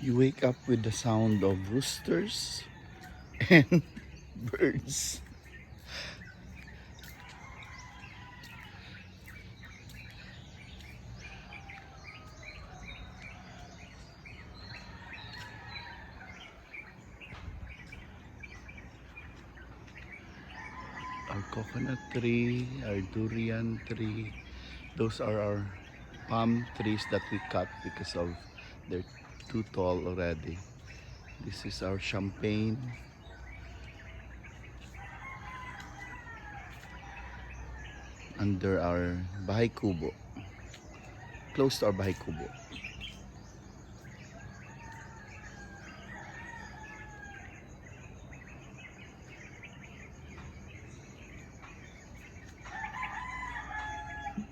You wake up with the sound of roosters and birds. Our coconut tree, our durian tree, those are our palm trees that we cut because of they're too tall already. This is our champagne. Under our bahay kubo, close to our bahay kubo.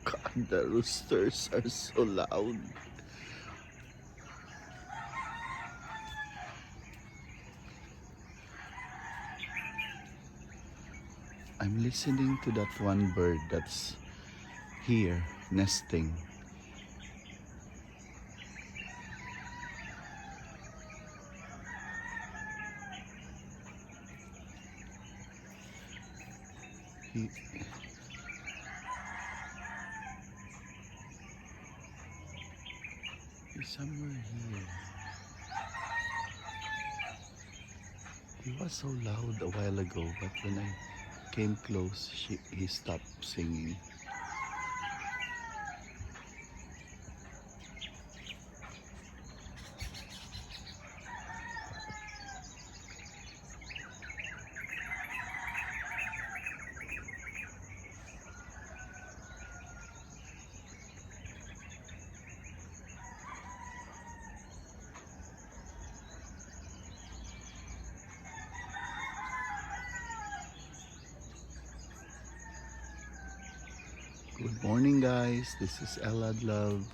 God, the roosters are so loud. I'm listening to that one bird that's here nesting. He, he's somewhere here. He was so loud a while ago, but when I came close, he stopped singing. Good morning, guys. This is Elad Loves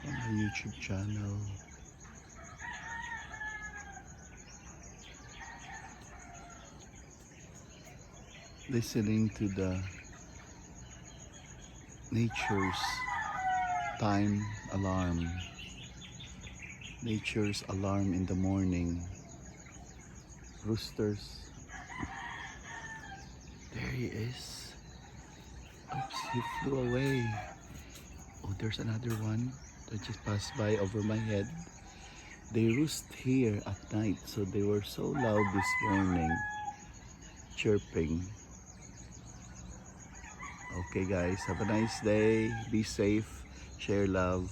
on my YouTube channel. Listening to the nature's time alarm. Nature's alarm in the morning. Roosters. There he is. Oops, he flew away. Oh, there's another one that just passed by over my head. They roost here at night, so they were so loud this morning, chirping. Okay guys, have a nice day. Be safe. Share love.